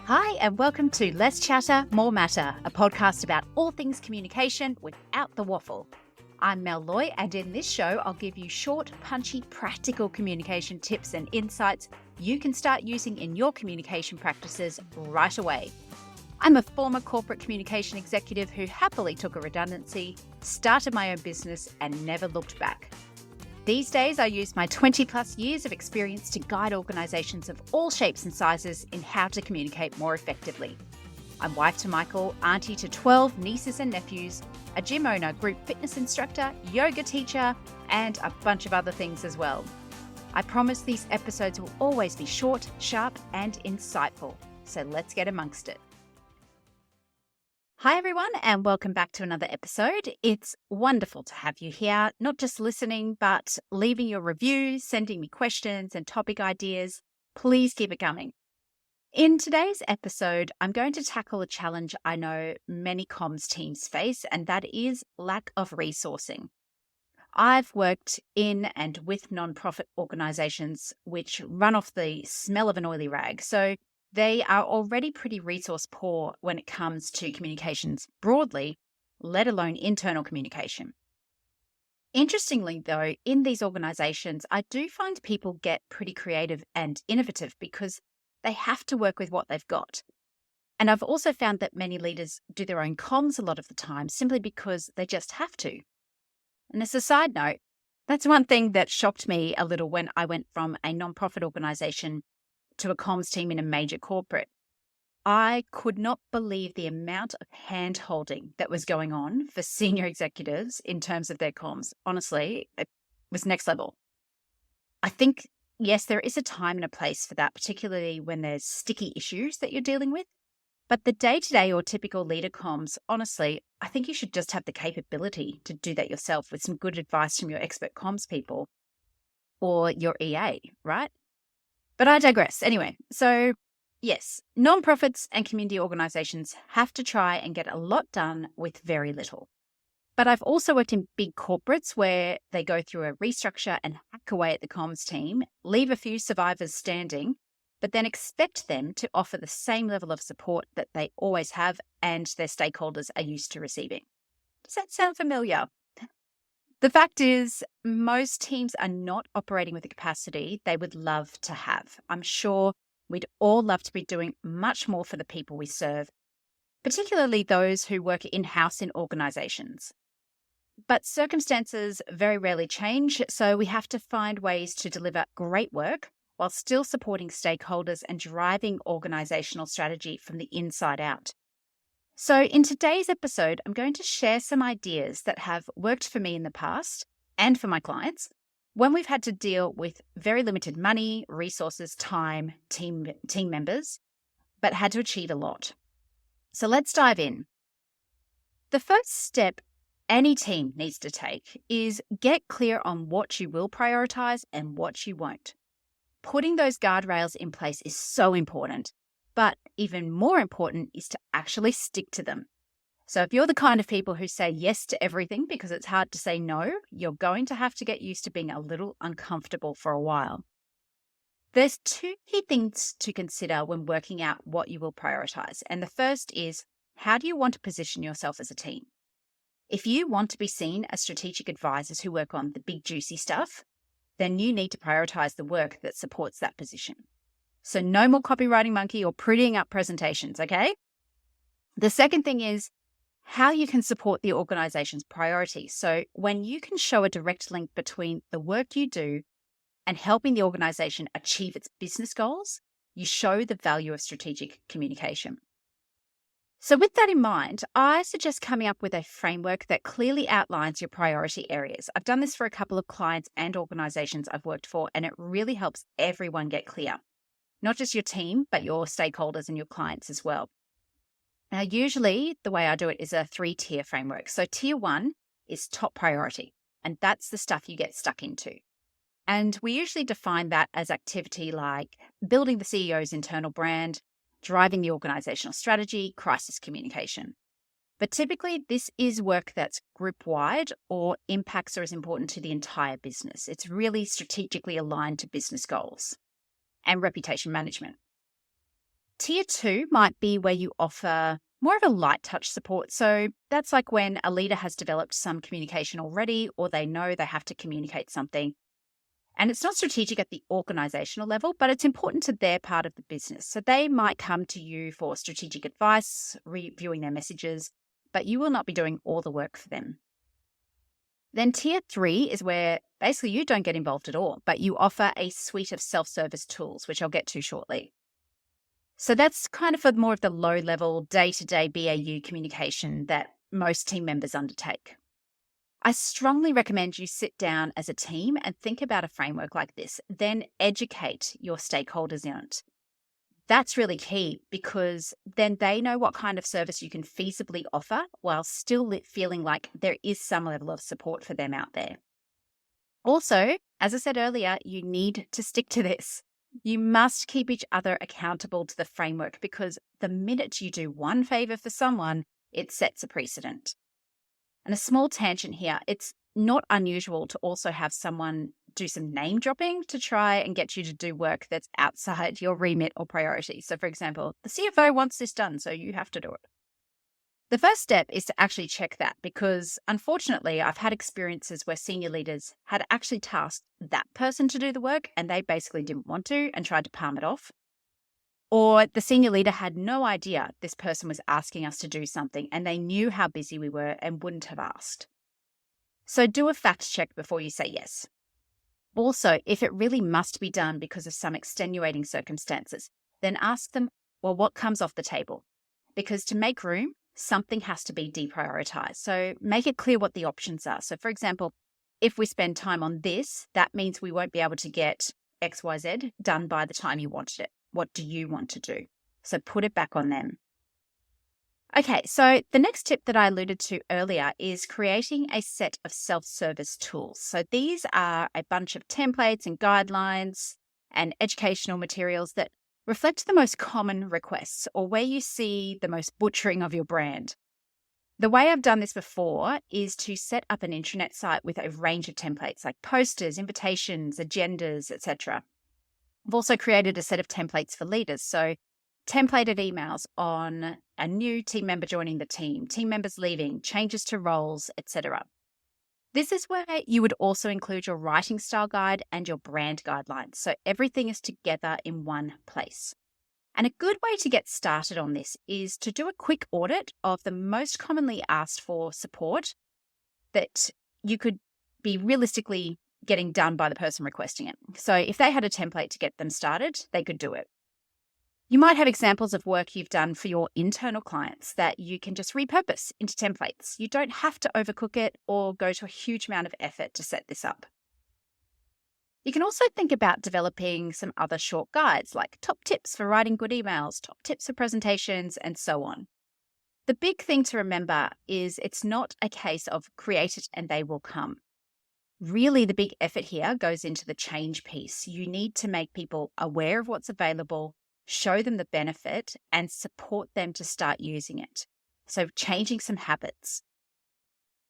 Hi, and welcome to Less Chatter, More Matter, a podcast about all things communication without the waffle. I'm Mel Loy, and in this show, I'll give you short, punchy, practical communication tips and insights you can start using in your communication practices right away. I'm a former corporate communication executive who happily took a redundancy, started my own business, and never looked back. These days, I use my 20 plus years of experience to guide organisations of all shapes and sizes in how to communicate more effectively. I'm wife to Michael, auntie to 12 nieces and nephews, a gym owner, group fitness instructor, yoga teacher, and a bunch of other things as well. I promise these episodes will always be short, sharp, and insightful. So let's get amongst it. Hi, everyone, and welcome back to another episode. It's wonderful to have you here, not just listening, but leaving your reviews, sending me questions and topic ideas. Please keep it coming. In today's episode, I'm going to tackle a challenge I know many comms teams face, and that is lack of resourcing. I've worked in and with nonprofit organisations which run off the smell of an oily rag, so they are already pretty resource poor when it comes to communications broadly, let alone internal communication. Interestingly, though, in these organisations, I do find people get pretty creative and innovative because they have to work with what they've got. And I've also found that many leaders do their own comms a lot of the time simply because they just have to. And as a side note, that's one thing that shocked me a little when I went from a nonprofit organisation to a comms team in a major corporate. I could not believe the amount of hand-holding that was going on for senior executives in terms of their comms. Honestly, it was next level. I think, yes, there is a time and a place for that, particularly when there's sticky issues that you're dealing with. But the day-to-day or typical leader comms, honestly, I think you should just have the capability to do that yourself with some good advice from your expert comms people or your EA, right? But I digress. Anyway, so yes, nonprofits and community organisations have to try and get a lot done with very little. But I've also worked in big corporates where they go through a restructure and hack away at the comms team, leave a few survivors standing, but then expect them to offer the same level of support that they always have and their stakeholders are used to receiving. Does that sound familiar? The fact is, most teams are not operating with the capacity they would love to have. I'm sure we'd all love to be doing much more for the people we serve, particularly those who work in-house in organisations. But circumstances very rarely change, so we have to find ways to deliver great work while still supporting stakeholders and driving organisational strategy from the inside out. So in today's episode, I'm going to share some ideas that have worked for me in the past and for my clients when we've had to deal with very limited money, resources, time, team members, but had to achieve a lot. So let's dive in. The first step any team needs to take is get clear on what you will prioritize and what you won't. Putting those guardrails in place is so important. But even more important is to actually stick to them. So if you're the kind of people who say yes to everything because it's hard to say no, you're going to have to get used to being a little uncomfortable for a while. There's two key things to consider when working out what you will prioritize. And the first is, how do you want to position yourself as a team? If you want to be seen as strategic advisors who work on the big juicy stuff, then you need to prioritize the work that supports that position. So no more copywriting monkey or prettying up presentations, okay? The second thing is how you can support the organization's priorities. So when you can show a direct link between the work you do and helping the organization achieve its business goals, you show the value of strategic communication. So with that in mind, I suggest coming up with a framework that clearly outlines your priority areas. I've done this for a couple of clients and organizations I've worked for, and it really helps everyone get clear. Not just your team, but your stakeholders and your clients as well. Now, usually the way I do it is a 3-tier framework. So tier 1 is top priority, and that's the stuff you get stuck into. And we usually define that as activity like building the CEO's internal brand, driving the organizational strategy, crisis communication. But typically this is work that's group-wide or impacts or is important to the entire business. It's really strategically aligned to business goals and reputation management. Tier 2 might be where you offer more of a light touch support. So that's like when a leader has developed some communication already, or they know they have to communicate something. And it's not strategic at the organizational level, but it's important to their part of the business. So they might come to you for strategic advice, reviewing their messages, but you will not be doing all the work for them. Then tier 3 is where basically you don't get involved at all, but you offer a suite of self-service tools, which I'll get to shortly. So that's kind of for more of the low-level, day-to-day BAU communication that most team members undertake. I strongly recommend you sit down as a team and think about a framework like this, then educate your stakeholders in it. That's really key because then they know what kind of service you can feasibly offer while still feeling like there is some level of support for them out there. Also, as I said earlier, you need to stick to this. You must keep each other accountable to the framework because the minute you do one favor for someone, it sets a precedent. And a small tangent here, it's not unusual to also have someone do some name dropping to try and get you to do work that's outside your remit or priority. So for example, the CFO wants this done, so you have to do it. The first step is to actually check that because unfortunately, I've had experiences where senior leaders had actually tasked that person to do the work and they basically didn't want to and tried to palm it off. Or the senior leader had no idea this person was asking us to do something and they knew how busy we were and wouldn't have asked. So do a fact check before you say yes. Also, if it really must be done because of some extenuating circumstances, then ask them, well, what comes off the table? Because to make room, something has to be deprioritized. So make it clear what the options are. So for example, if we spend time on this, that means we won't be able to get XYZ done by the time you wanted it. What do you want to do? So put it back on them. Okay, so the next tip that I alluded to earlier is creating a set of self-service tools. So these are a bunch of templates and guidelines and educational materials that reflect the most common requests or where you see the most butchering of your brand. The way I've done this before is to set up an intranet site with a range of templates like posters, invitations, agendas, etc. I've also created a set of templates for leaders. So templated emails on a new team member joining the team members leaving, changes to roles, etc. This is where you would also include your writing style guide and your brand guidelines. So everything is together in one place. And a good way to get started on this is to do a quick audit of the most commonly asked for support that you could be realistically getting done by the person requesting it. So if they had a template to get them started, they could do it. You might have examples of work you've done for your internal clients that you can just repurpose into templates. You don't have to overcook it or go to a huge amount of effort to set this up. You can also think about developing some other short guides like top tips for writing good emails, top tips for presentations, and so on. The big thing to remember is it's not a case of create it and they will come. Really, the big effort here goes into the change piece. You need to make people aware of what's available, show them the benefit, and support them to start using it. So changing some habits.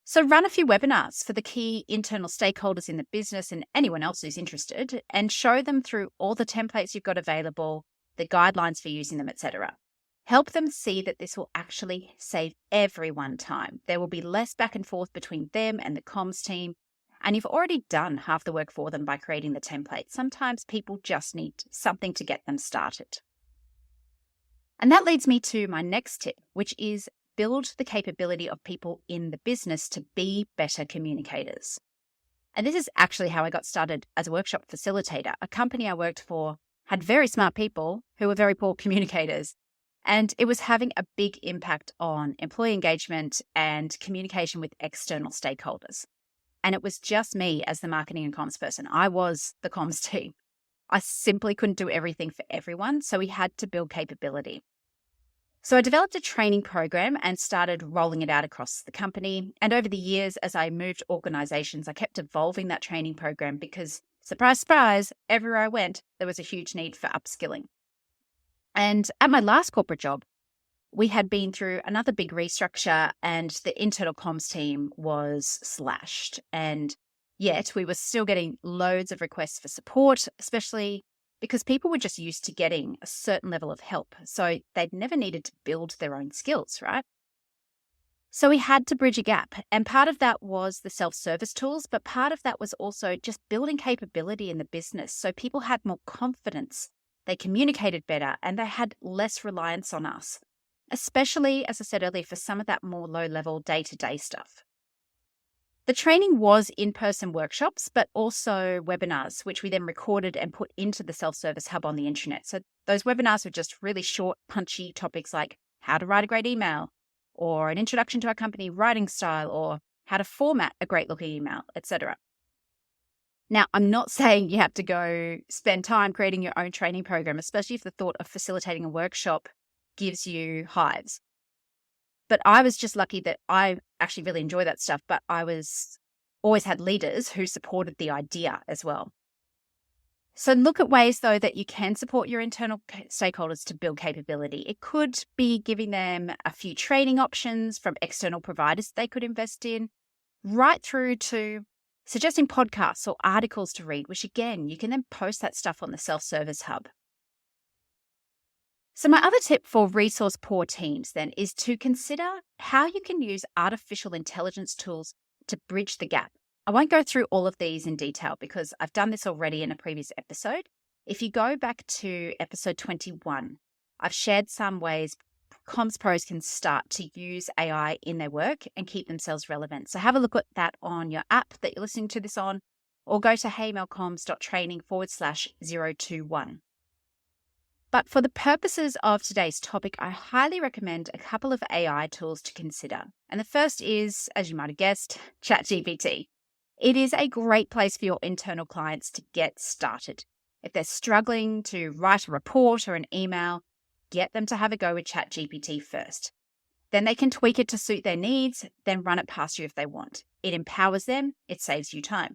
So run a few webinars for the key internal stakeholders in the business and anyone else who's interested, and show them through all the templates you've got available, the guidelines for using them, etc. Help them see that this will actually save everyone time. There will be less back and forth between them and the comms team, and you've already done half the work for them by creating the template. Sometimes people just need something to get them started. And that leads me to my next tip, which is build the capability of people in the business to be better communicators. And this is actually how I got started as a workshop facilitator. A company I worked for had very smart people who were very poor communicators. And it was having a big impact on employee engagement and communication with external stakeholders. And it was just me as the marketing and comms person. I was the comms team. I simply couldn't do everything for everyone, so we had to build capability. So I developed a training program and started rolling it out across the company. And over the years, as I moved organizations, I kept evolving that training program because, surprise, surprise, everywhere I went, there was a huge need for upskilling. And at my last corporate job, we had been through another big restructure and the internal comms team was slashed. And yet we were still getting loads of requests for support, especially because people were just used to getting a certain level of help. So they'd never needed to build their own skills, right? So we had to bridge a gap. And part of that was the self-service tools, but part of that was also just building capability in the business. So people had more confidence, they communicated better, and they had less reliance on us, especially, as I said earlier, for some of that more low-level day-to-day stuff. The training was in-person workshops, but also webinars, which we then recorded and put into the self-service hub on the internet. So those webinars were just really short, punchy topics like how to write a great email, or an introduction to our company writing style, or how to format a great looking email, etc. Now, I'm not saying you have to go spend time creating your own training program, especially if the thought of facilitating a workshop gives you hives. But I was just lucky that I actually really enjoy that stuff, but I always had leaders who supported the idea as well. So look at ways, though, that you can support your internal stakeholders to build capability. It could be giving them a few training options from external providers they could invest in, right through to suggesting podcasts or articles to read, which again, you can then post that stuff on the self-service hub. So my other tip for resource poor teams then is to consider how you can use artificial intelligence tools to bridge the gap. I won't go through all of these in detail because I've done this already in a previous episode. If you go back to episode 21, I've shared some ways comms pros can start to use AI in their work and keep themselves relevant. So have a look at that on your app that you're listening to this on, or go to heymelcomms.training/021. But for the purposes of today's topic, I highly recommend a couple of AI tools to consider. And the first is, as you might have guessed, ChatGPT. It is a great place for your internal clients to get started. If they're struggling to write a report or an email, get them to have a go with ChatGPT first. Then they can tweak it to suit their needs, then run it past you if they want. It empowers them, it saves you time.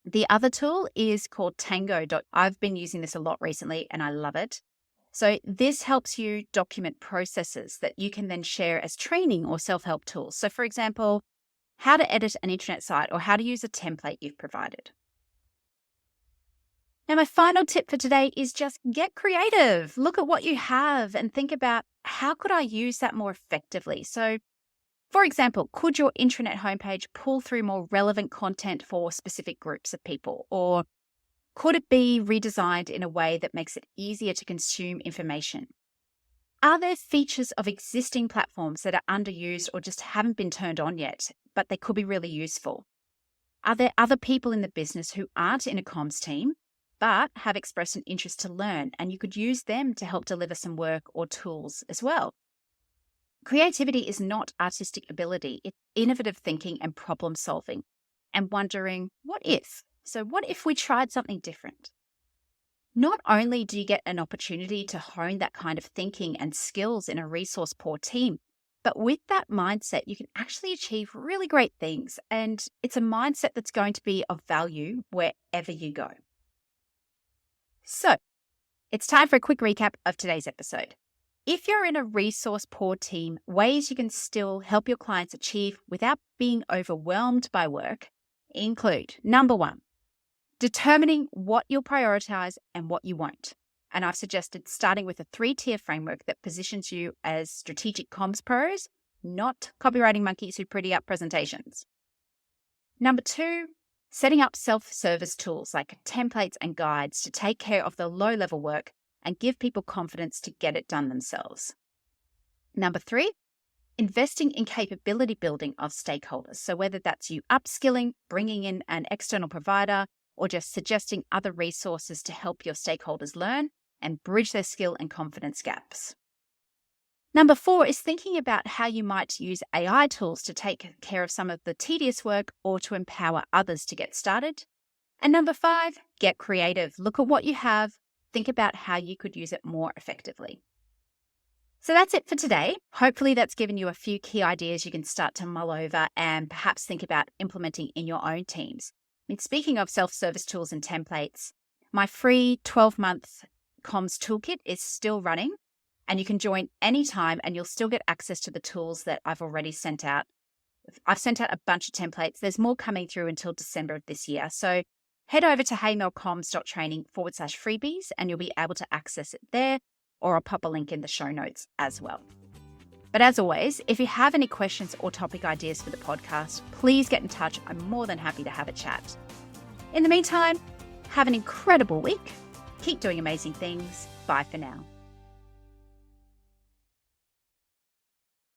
The other tool is called Tango. I've been using this a lot recently and I love it. So this helps you document processes that you can then share as training or self-help tools. So for example, how to edit an intranet site or how to use a template you've provided. Now, my final tip for today is just get creative. Look at what you have and think about how could I use that more effectively? So for example, could your intranet homepage pull through more relevant content for specific groups of people? Or could it be redesigned in a way that makes it easier to consume information? Are there features of existing platforms that are underused or just haven't been turned on yet, but they could be really useful? Are there other people in the business who aren't in a comms team, but have expressed an interest to learn, and you could use them to help deliver some work or tools as well? Creativity is not artistic ability, it's innovative thinking and problem solving and wondering, what if? So what if we tried something different? Not only do you get an opportunity to hone that kind of thinking and skills in a resource poor team, but with that mindset, you can actually achieve really great things. And it's a mindset that's going to be of value wherever you go. So it's time for a quick recap of today's episode. If you're in a resource poor team, ways you can still help your clients achieve without being overwhelmed by work include, number one, determining what you'll prioritize and what you won't. And I've suggested starting with a 3-tier framework that positions you as strategic comms pros, not copywriting monkeys who pretty up presentations. Number two, setting up self-service tools like templates and guides to take care of the low-level work and give people confidence to get it done themselves. Number three, investing in capability building of stakeholders. So whether that's you upskilling, bringing in an external provider, or just suggesting other resources to help your stakeholders learn and bridge their skill and confidence gaps. Number four is thinking about how you might use AI tools to take care of some of the tedious work or to empower others to get started. And number five, get creative. Look at what you have. Think about how you could use it more effectively. So that's it for today. Hopefully that's given you a few key ideas you can start to mull over and perhaps think about implementing in your own teams. I mean, speaking of self-service tools and templates, my free 12-month comms toolkit is still running and you can join anytime and you'll still get access to the tools that I've already sent out. I've sent out a bunch of templates. There's more coming through until December of this year. So head over to heymelcomms.training/freebies and you'll be able to access it there, or I'll pop a link in the show notes as well. But as always, if you have any questions or topic ideas for the podcast, please get in touch. I'm more than happy to have a chat. In the meantime, have an incredible week. Keep doing amazing things. Bye for now.